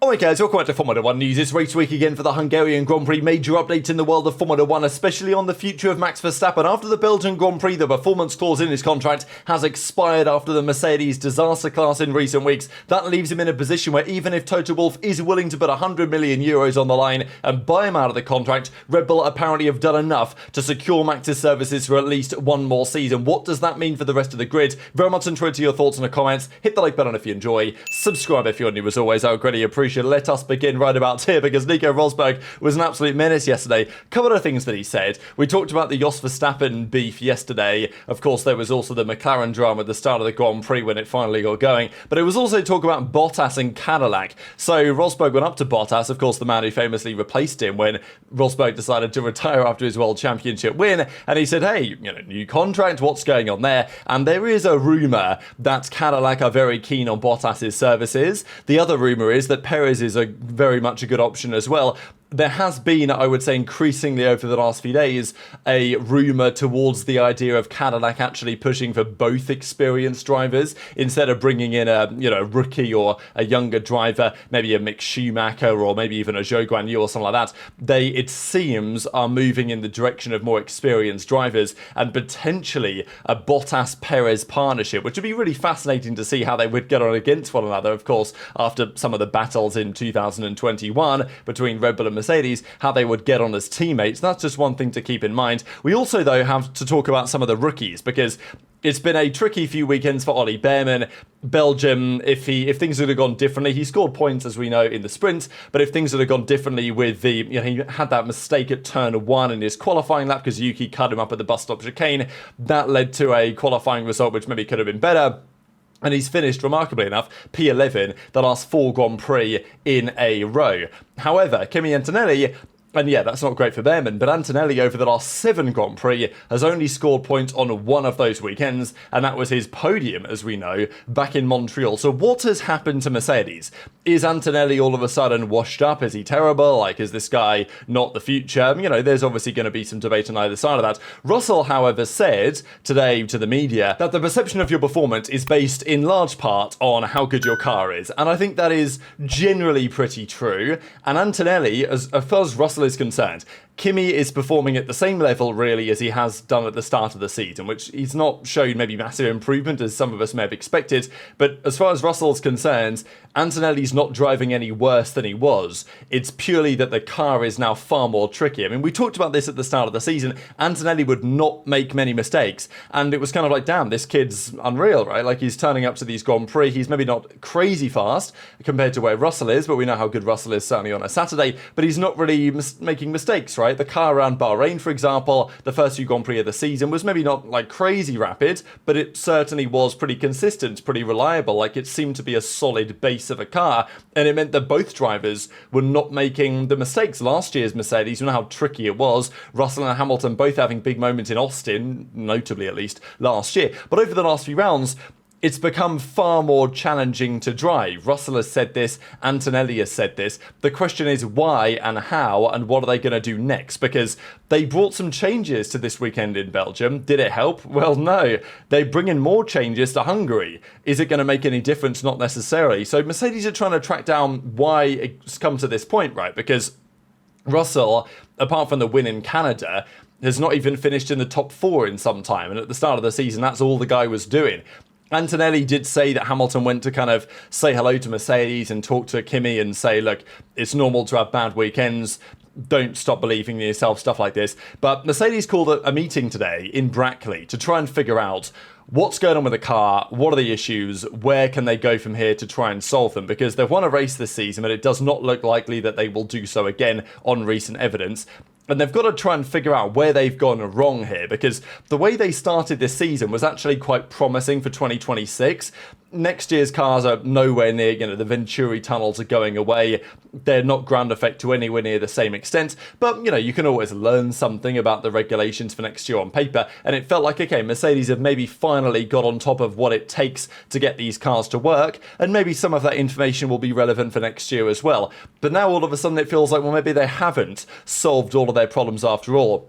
Alright guys, welcome back to Formula 1 news. It's race week again for the Hungarian Grand Prix. Major updates in the world of Formula 1, especially on the future of Max Verstappen. After the Belgian Grand Prix, the performance clause in his contract has expired after the Mercedes disaster class in recent weeks. That leaves him in a position where even if Toto Wolff is willing to put 100 million euros on the line and buy him out of the contract, Red Bull apparently have done enough to secure Max's services for at least one more season. What does that mean for the rest of the grid? Very much enjoyed your thoughts in the comments. Hit the like button if you enjoy. Subscribe if you're new as always. I would greatly appreciate it. Let us begin right about here because Nico Rosberg was an absolute menace yesterday. Couple of things that he said. We talked about the Jos Verstappen beef yesterday. Of course, there was also the McLaren drama at the start of the Grand Prix when it finally got going. But it was also talk about Bottas and Cadillac. So Rosberg went up to Bottas, of course, the man who famously replaced him when Rosberg decided to retire after his World Championship win. And he said, hey, new contract, what's going on there? And there is a rumour that Cadillac are very keen on Bottas's services. The other rumour is that Perez is very much a good option as well. There has been, I would say, increasingly over the last few days, a rumour towards the idea of Cadillac actually pushing for both experienced drivers instead of bringing in a rookie or a younger driver, maybe a Mick Schumacher or maybe even a Zhou Guanyu or something like that. They, it seems, are moving in the direction of more experienced drivers and potentially a Bottas-Perez partnership, which would be really fascinating to see how they would get on against one another, of course, after some of the battles in 2021 between Red Bull and Mercedes, how they would get on as teammates. That's just one thing to keep in mind. We also, though, have to talk about some of the rookies because it's been a tricky few weekends for Ollie Behrman. Belgium, if things would have gone differently, he scored points, as we know, in the sprint, but if things would have gone differently with the, he had that mistake at turn 1 in his qualifying lap because Yuki cut him up at the bus stop chicane, that led to a qualifying result which maybe could have been better. And he's finished, remarkably enough, P11 the last 4 Grand Prix in a row. However, Kimi Antonelli, and yeah, that's not great for Behrman, but Antonelli over the last 7 Grand Prix has only scored points on one of those weekends, and that was his podium, as we know, back in Montreal. So what has happened to Mercedes? Is Antonelli all of a sudden washed up? Is he terrible? Like, is this guy not the future? There's obviously going to be some debate on either side of that. Russell, however, said today to the media that the perception of your performance is based in large part on how good your car is, and I think that is generally pretty true. And Antonelli, as far as Russell is concerned, Kimi is performing at the same level really as he has done at the start of the season, which he's not shown maybe massive improvement as some of us may have expected, but as far as Russell's concerned, Antonelli's not driving any worse than he was. It's purely that the car is now far more tricky. I mean, we talked about this at the start of the season. Antonelli would not make many mistakes, and it was kind of like, damn, this kid's unreal, right? Like, he's turning up to these Grand Prix, he's maybe not crazy fast compared to where Russell is, but we know how good Russell is certainly on a Saturday, but he's not really making mistakes, right? The car around Bahrain, for example, the first few Grand Prix of the season was maybe not like crazy rapid, but it certainly was pretty consistent, pretty reliable. Like, it seemed to be a solid base of a car, and it meant that both drivers were not making the mistakes. Last year's Mercedes, you know how tricky it was. Russell and Hamilton both having big moments in Austin, notably at least last year. But over the last few rounds, it's become far more challenging to drive. Russell has said this, Antonelli has said this. The question is why and how and what are they going to do next? Because they brought some changes to this weekend in Belgium. Did it help? Well, no. They bring in more changes to Hungary. Is it going to make any difference? Not necessarily. So Mercedes are trying to track down why it's come to this point, right? Because Russell, apart from the win in Canada, has not even finished in the top 4 in some time. And at the start of the season, that's all the guy was doing. Antonelli did say that Hamilton went to kind of say hello to Mercedes and talk to Kimi and say, look, it's normal to have bad weekends. Don't stop believing in yourself, stuff like this. But Mercedes called a meeting today in Brackley to try and figure out what's going on with the car, what are the issues, where can they go from here to try and solve them? Because they've won a race this season, but it does not look likely that they will do so again on recent evidence. And they've got to try and figure out where they've gone wrong here, because the way they started this season was actually quite promising for 2026. Next year's cars are nowhere near, the Venturi tunnels are going away. They're not ground effect to anywhere near the same extent. But, you can always learn something about the regulations for next year on paper. And it felt like, okay, Mercedes have maybe finally got on top of what it takes to get these cars to work. And maybe some of that information will be relevant for next year as well. But now all of a sudden it feels like, well, maybe they haven't solved all of their problems after all.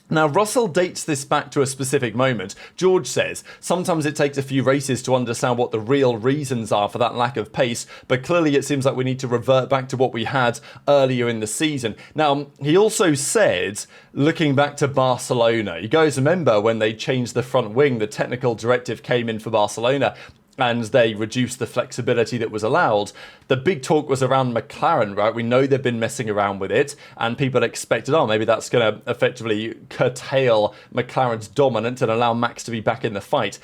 Now, Russell dates this back to a specific moment. George says, sometimes it takes a few races to understand what the real reasons are for that lack of pace, but clearly it seems like we need to revert back to what we had earlier in the season. Now, he also said, looking back to Barcelona, you guys remember when they changed the front wing, the technical directive came in for Barcelona, and they reduced the flexibility that was allowed. The big talk was around McLaren, right? We know they've been messing around with it, and people expected, oh, maybe that's going to effectively curtail McLaren's dominance and allow Max to be back in the fight.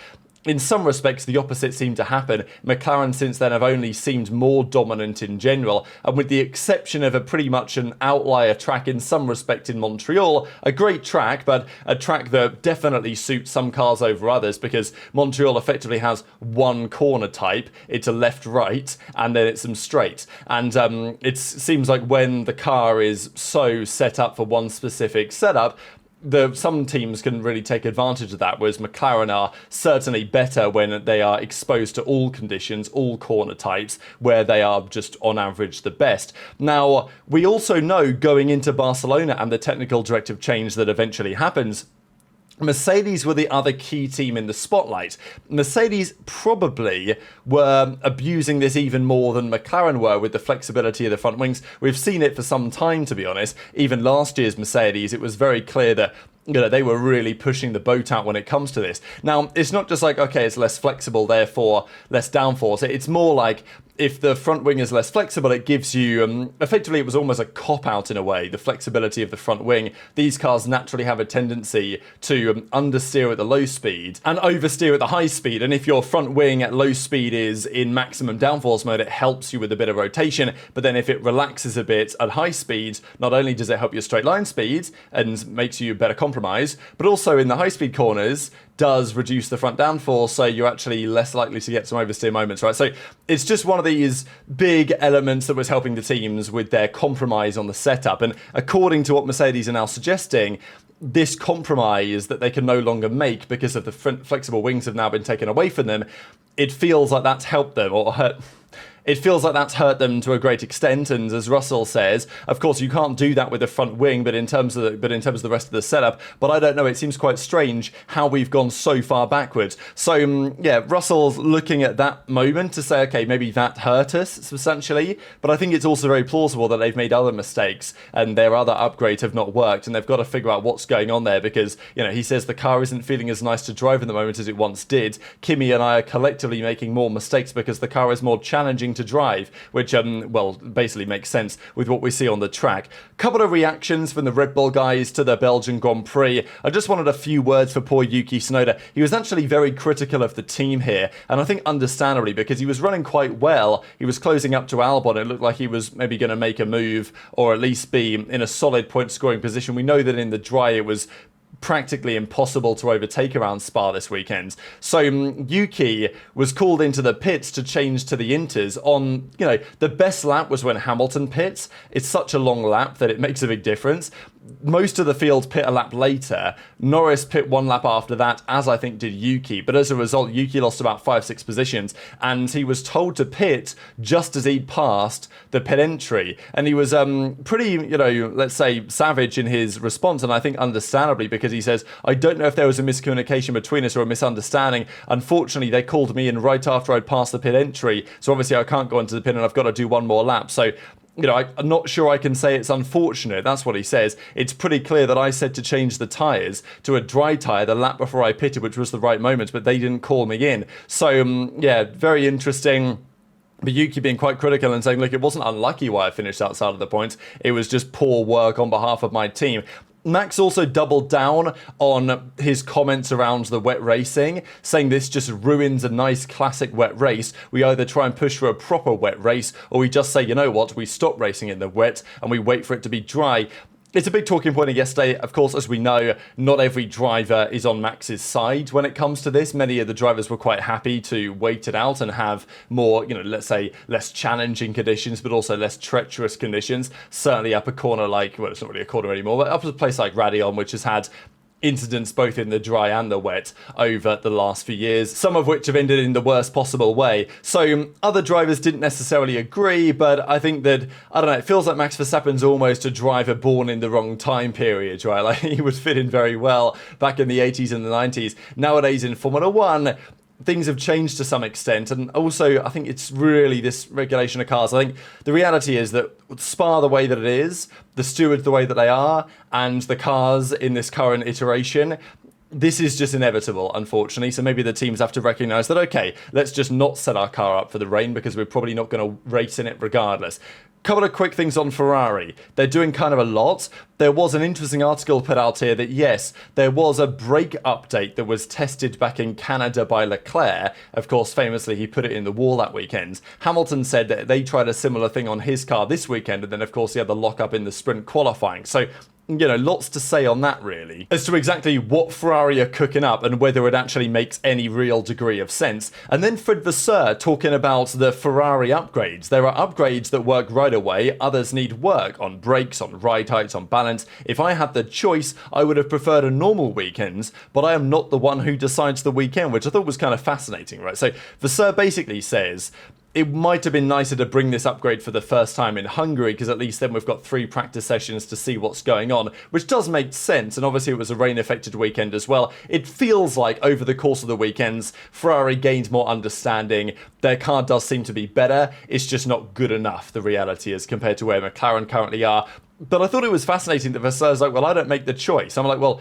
In some respects, the opposite seemed to happen. McLaren since then have only seemed more dominant in general, and with the exception of a pretty much an outlier track in some respect in Montreal, a great track, but a track that definitely suits some cars over others, because Montreal effectively has one corner type. It's a left-right, and then it's some straight. And it seems like when the car is so set up for one specific setup, some teams can really take advantage of that, whereas McLaren are certainly better when they are exposed to all conditions, all corner types, where they are just on average the best. Now, we also know going into Barcelona and the technical directive change that eventually happens, Mercedes were the other key team in the spotlight. Mercedes probably were abusing this even more than McLaren were with the flexibility of the front wings. We've seen it for some time, to be honest. Even last year's Mercedes, it was very clear that they were really pushing the boat out when it comes to this. Now, it's not just like, okay, it's less flexible, therefore less downforce. It's more like, if the front wing is less flexible, it gives you, effectively it was almost a cop-out in a way, the flexibility of the front wing. These cars naturally have a tendency to understeer at the low speed and oversteer at the high speed, and if your front wing at low speed is in maximum downforce mode, it helps you with a bit of rotation, but then if it relaxes a bit at high speed, not only does it help your straight line speed and makes you a better compromise, but also in the high speed corners, does reduce the front downforce, so you're actually less likely to get some oversteer moments, right? So it's just one of these big elements that was helping the teams with their compromise on the setup. And according to what Mercedes are now suggesting, this compromise that they can no longer make because of the flexible wings have now been taken away from them, it feels like that's helped them or hurt. It feels like that's hurt them to a great extent, and as Russell says, of course you can't do that with the front wing, but in terms of the rest of the setup. But I don't know, it seems quite strange how we've gone so far backwards. So yeah, Russell's looking at that moment to say, okay, maybe that hurt us substantially, but I think it's also very plausible that they've made other mistakes and their other upgrades have not worked, and they've got to figure out what's going on there, because he says the car isn't feeling as nice to drive at the moment as it once did. Kimi and I are collectively making more mistakes because the car is more challenging to drive, which basically makes sense with what we see on the track. Couple of reactions from the Red Bull guys to the Belgian Grand Prix. I just wanted a few words for poor Yuki Tsunoda. He was actually very critical of the team here, and I think understandably, because he was running quite well. He was closing up to Albon. It looked like he was maybe going to make a move or at least be in a solid point scoring position. We know that in the dry it was practically impossible to overtake around Spa this weekend. So Yuki was called into the pits to change to the inters on, the best lap was when Hamilton pits. It's such a long lap that it makes a big difference. Most of the field pit a lap later. Norris pit one lap after that, as I think did Yuki. But as a result, Yuki lost about 5-6 positions, and he was told to pit just as he'd passed the pit entry. And he was pretty, let's say, savage in his response, and I think understandably, because he says, I don't know if there was a miscommunication between us or a misunderstanding. Unfortunately, they called me in right after I'd passed the pit entry, so obviously I can't go into the pit and I've got to do one more lap. So I'm not sure I can say it's unfortunate. That's what he says. It's pretty clear that I said to change the tyres to a dry tyre the lap before I pitted, which was the right moment, but they didn't call me in. So, yeah, very interesting. But Yuki being quite critical and saying, look, it wasn't unlucky why I finished outside of the points. It was just poor work on behalf of my team. Max also doubled down on his comments around the wet racing, saying this just ruins a nice classic wet race. We either try and push for a proper wet race, or we just say, you know what, we stop racing in the wet and we wait for it to be dry. It's a big talking point of yesterday. Of course, as we know, not every driver is on Max's side when it comes to this. Many of the drivers were quite happy to wait it out and have more, let's say, less challenging conditions, but also less treacherous conditions. Certainly up a corner like, well, it's not really a corner anymore, but up a place like Radion, which has had incidents both in the dry and the wet over the last few years, some of which have ended in the worst possible way. So other drivers didn't necessarily agree, but I think that, I don't know, it feels like Max Verstappen's almost a driver born in the wrong time period, right? Like, he would fit in very well back in the 80s and the 90s. Nowadays in Formula 1, things have changed to some extent, and also I think it's really this regulation of cars. I think the reality is that Spa the way that it is, the stewards the way that they are, and the cars in this current iteration, this is just inevitable, unfortunately. So maybe the teams have to recognise that, okay, let's just not set our car up for the rain because we're probably not going to race in it regardless. Couple of quick things on Ferrari. They're doing kind of a lot. There was an interesting article put out here that, yes, there was a brake update that was tested back in Canada by Leclerc. Of course, famously, he put it in the wall that weekend. Hamilton said that they tried a similar thing on his car this weekend, and then, of course, he had the lock-up in the sprint qualifying. So, you know, lots to say on that, really, as to exactly what Ferrari are cooking up and whether it actually makes any real degree of sense. And then Fred Vasseur talking about the Ferrari upgrades. There are upgrades that work right away, others need work on brakes, on ride heights, on balance. If I had the choice, I would have preferred a normal weekend, but I am not the one who decides the weekend, which I thought was kind of fascinating, right? So Vasseur basically says, it might have been nicer to bring this upgrade for the first time in Hungary, because at least then we've got 3 practice sessions to see what's going on, which does make sense, and obviously it was a rain-affected weekend as well. It feels like over the course of the weekends, Ferrari gained more understanding. Their car does seem to be better. It's just not good enough, the reality is, compared to where McLaren currently are. But I thought it was fascinating that Vasseur's like, well, I don't make the choice. I'm like, well,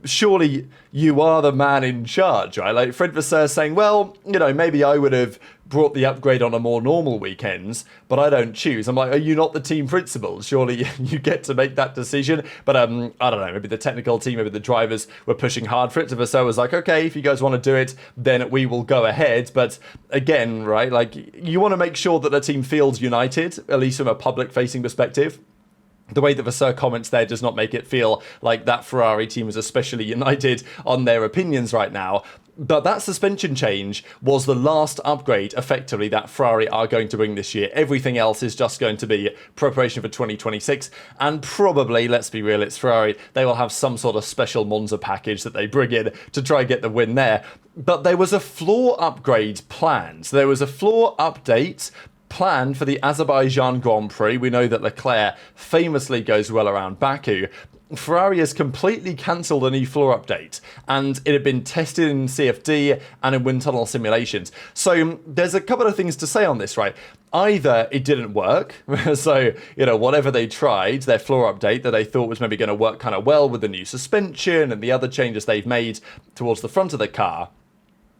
surely you are the man in charge, right? Like, Fred Vasseur saying, well, you know, maybe I would have brought the upgrade on a more normal weekends, but I don't choose. I'm like, are you not the team principal? Surely you get to make that decision. But I don't know, maybe the technical team, maybe the drivers were pushing hard for it. So Vasseur was like, okay, if you guys want to do it, then we will go ahead. But again, right, like, you want to make sure that the team feels united, at least from a public-facing perspective. The way that Vasseur comments there does not make it feel like that Ferrari team is especially united on their opinions right now. But that suspension change was the last upgrade, effectively, that Ferrari are going to bring this year. Everything else is just going to be preparation for 2026. And probably, let's be real, it's Ferrari. They will have some sort of special Monza package that they bring in to try and get the win there. But there was a floor upgrade planned. So there was a floor update planned for the Azerbaijan Grand Prix. We know that Leclerc famously goes well around Baku. Ferrari has completely cancelled a new floor update, and it had been tested in CFD and in wind tunnel simulations. So there's a couple of things to say on this, right? Either it didn't work, so, you know, whatever they tried, their floor update that they thought was maybe going to work kind of well with the new suspension and the other changes they've made towards the front of the car,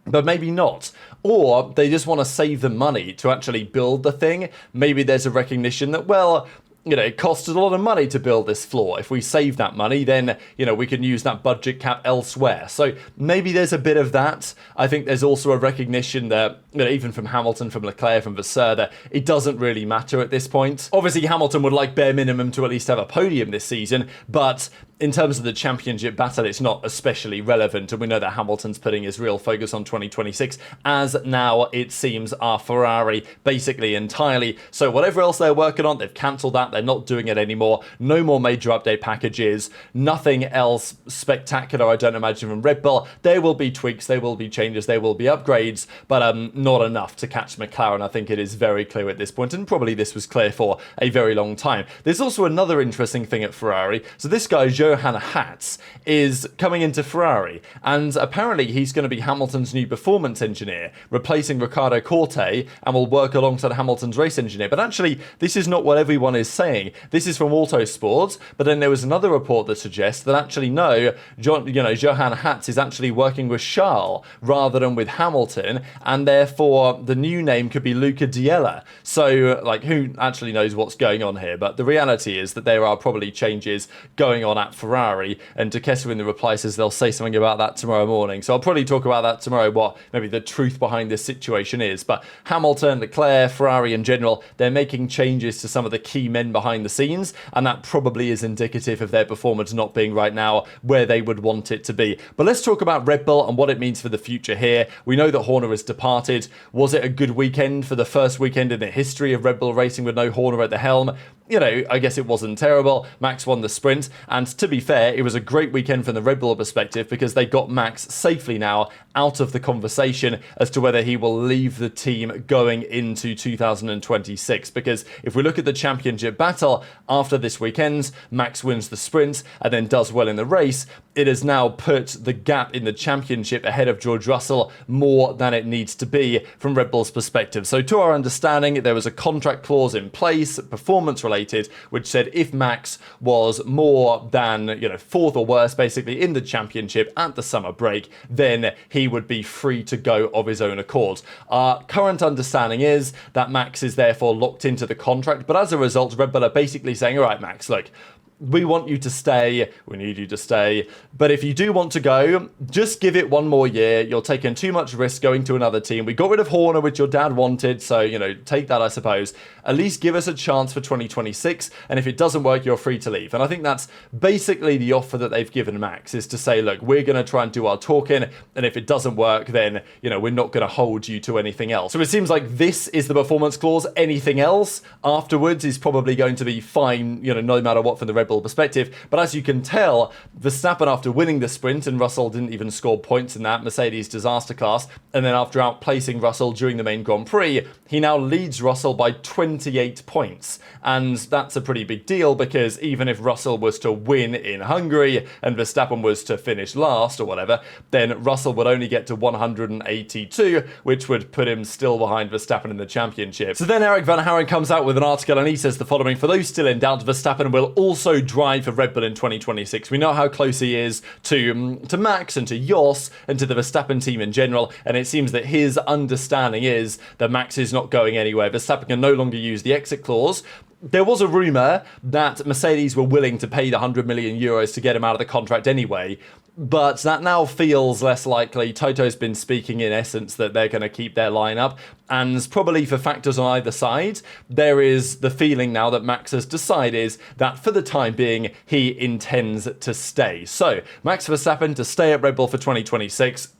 but maybe not. Or they just want to save the money to actually build the thing. Maybe there's a recognition that, well, you know, it costs a lot of money to build this floor. If we save that money, then, you know, we can use that budget cap elsewhere. So maybe there's a bit of that. I think there's also a recognition that, you know, even from Hamilton, from Leclerc, from Vasseur, that it doesn't really matter at this point. Obviously, Hamilton would like bare minimum to at least have a podium this season, but in terms of the championship battle, it's not especially relevant, and we know that Hamilton's putting his real focus on 2026, as now it seems are Ferrari basically entirely. So whatever else they're working on, they've cancelled that, they're not doing it anymore. No more major update packages, nothing else spectacular, I don't imagine, from Red Bull. There will be tweaks, there will be changes, there will be upgrades, but not enough to catch McLaren. I think it is very clear at this point, and probably this was clear for a very long time. There's also another interesting thing at Ferrari. So this guy, Johann Hatz, is coming into Ferrari, and apparently he's going to be Hamilton's new performance engineer, replacing Riccardo Corte, and will work alongside Hamilton's race engineer. But actually, this is not what everyone is saying. This is from Autosport, but then there was another report that suggests that actually no, Johann Hatz is actually working with Charles rather than with Hamilton, and therefore the new name could be Luca Diella. So, like, who actually knows what's going on here? But the reality is that there are probably changes going on at Ferrari, and Duquesne in the reply says they'll say something about that tomorrow morning. So I'll probably talk about that tomorrow, what maybe the truth behind this situation is. But Hamilton, Leclerc, Ferrari in general, they're making changes to some of the key men behind the scenes, and that probably is indicative of their performance not being right now where they would want it to be. But let's talk about Red Bull and what it means for the future here. We know that Horner has departed. Was it a good weekend for the first weekend in the history of Red Bull racing with no Horner at the helm? You know, I guess it wasn't terrible. Max won the sprint, and to be fair, it was a great weekend from the Red Bull perspective because they got Max safely now out of the conversation as to whether he will leave the team going into 2026. Because if we look at the championship battle after this weekend, Max wins the sprint and then does well in the race. It has now put the gap in the championship ahead of George Russell more than it needs to be from Red Bull's perspective. So to our understanding, there was a contract clause in place, performance related, which said if Max was more than, fourth or worse basically in the championship at the summer break, then he would be free to go of his own accord. Our current understanding is that Max is therefore locked into the contract, but as a result, Red Bull are basically saying, all right, Max, look, we want you to stay, we need you to stay, but if you do want to go, just give it one more year. You're taking too much risk going to another team. We got rid of Horner, which your dad wanted, so, take that, I suppose. At least give us a chance for 2026, and if it doesn't work, you're free to leave. And I think that's basically the offer that they've given Max, is to say, look, we're going to try and do our talking, and if it doesn't work, then, we're not going to hold you to anything else. So it seems like this is the performance clause. Anything else afterwards is probably going to be fine, no matter what from the Red Bull perspective. But as you can tell, Verstappen, after winning the sprint, and Russell didn't even score points in that Mercedes disaster class, and then after outplacing Russell during the main Grand Prix, he now leads Russell by 28 points. And that's a pretty big deal, because even if Russell was to win in Hungary and Verstappen was to finish last or whatever, then Russell would only get to 182, which would put him still behind Verstappen in the championship. So then Eric Van Haren comes out with an article and he says the following: for those still in doubt, Verstappen will also drive for Red Bull in 2026. We know how close he is to Max and to Jos and to the Verstappen team in general, and it seems that his understanding is that Max is not going anywhere. Verstappen can no longer use the exit clause. There was a rumour that Mercedes were willing to pay the 100 million euros to get him out of the contract anyway, but that now feels less likely. Toto's been speaking in essence that they're going to keep their lineup, and probably for factors on either side, there is the feeling now that Max has decided that for the time being, he intends to stay. So, Max Verstappen to stay at Red Bull for 2026.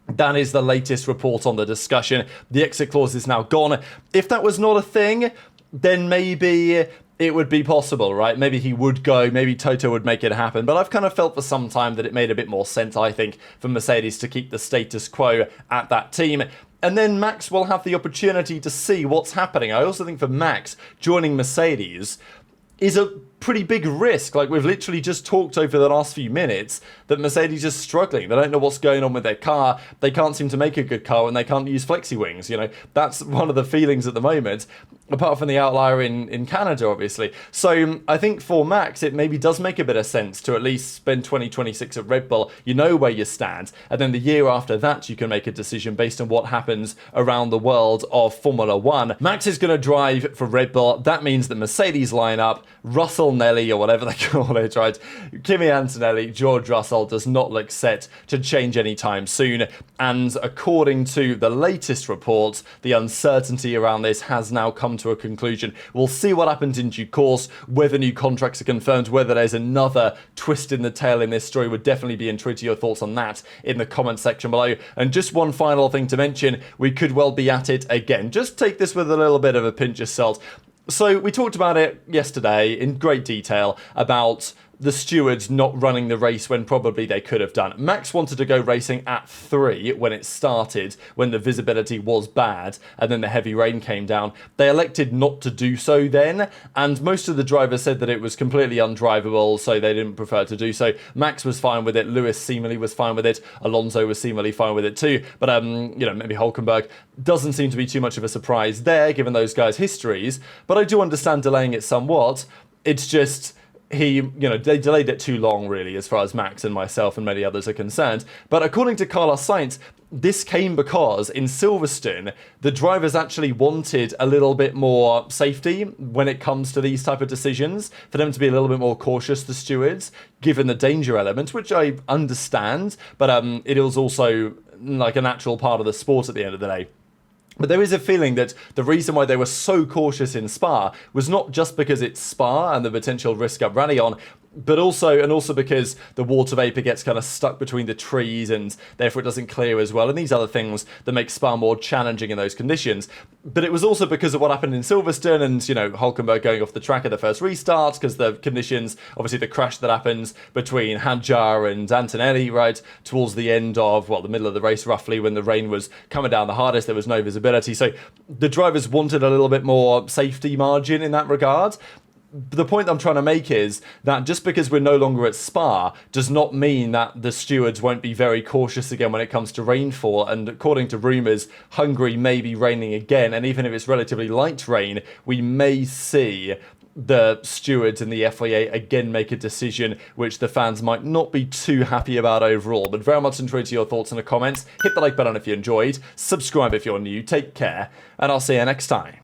That is the latest report on the discussion. The exit clause is now gone. If that was not a thing, then maybe it would be possible, right? Maybe he would go, maybe Toto would make it happen. But I've kind of felt for some time that it made a bit more sense, I think, for Mercedes to keep the status quo at that team. And then Max will have the opportunity to see what's happening. I also think for Max, joining Mercedes is a pretty big risk. Like, we've literally just talked over the last few minutes that Mercedes is struggling. They don't know what's going on with their car. They can't seem to make a good car, and they can't use flexi wings. That's one of the feelings at the moment, apart from the outlier in Canada, obviously. So I think for Max, it maybe does make a bit of sense to at least spend 2026 at Red Bull. You know where you stand, and then the year after that, you can make a decision based on what happens around the world of Formula One. Max is going to drive for Red Bull. That means the Mercedes lineup, Russell, Nelly, or whatever they call it, right? Kimi Antonelli, George Russell does not look set to change anytime soon. And according to the latest reports, the uncertainty around this has now come to a conclusion. We'll see what happens in due course, whether new contracts are confirmed, whether there's another twist in the tail in this story. Would definitely be intrigued to your thoughts on that in the comment section below. And just one final thing to mention, we could well be at it again. Just take this with a little bit of a pinch of salt. So we talked about it yesterday in great detail about the stewards not running the race when probably they could have done. Max wanted to go racing at 3 when it started, when the visibility was bad, and then the heavy rain came down. They elected not to do so then, and most of the drivers said that it was completely undrivable, so they didn't prefer to do so. Max was fine with it, Lewis seemingly was fine with it, Alonso was seemingly fine with it too, but maybe Hülkenberg doesn't seem to be too much of a surprise there, given those guys' histories, but I do understand delaying it somewhat. It's just they delayed it too long, really, as far as Max and myself and many others are concerned. But according to Carlos Sainz, this came because in Silverstone, the drivers actually wanted a little bit more safety when it comes to these type of decisions, for them to be a little bit more cautious, the stewards, given the danger element, which I understand, but it is also like a natural part of the sport at the end of the day. But there is a feeling that the reason why they were so cautious in Spa was not just because it's Spa and the potential risk up rally on. but also because the water vapor gets kind of stuck between the trees and therefore it doesn't clear as well, and these other things that make Spa more challenging in those conditions. But it was also because of what happened in Silverstone and, you know, Hülkenberg going off the track at the first restart, because the conditions, obviously the crash that happens between Hadjar and Antonelli, right, towards the end of, well, the middle of the race roughly, when the rain was coming down the hardest, there was no visibility. So the drivers wanted a little bit more safety margin in that regard. The point I'm trying to make is that just because we're no longer at Spa does not mean that the stewards won't be very cautious again when it comes to rainfall. And according to rumours, Hungary may be raining again. And even if it's relatively light rain, we may see the stewards and the FIA again make a decision which the fans might not be too happy about overall. But very much enjoyed your thoughts in the comments. Hit the like button if you enjoyed. Subscribe if you're new. Take care. And I'll see you next time.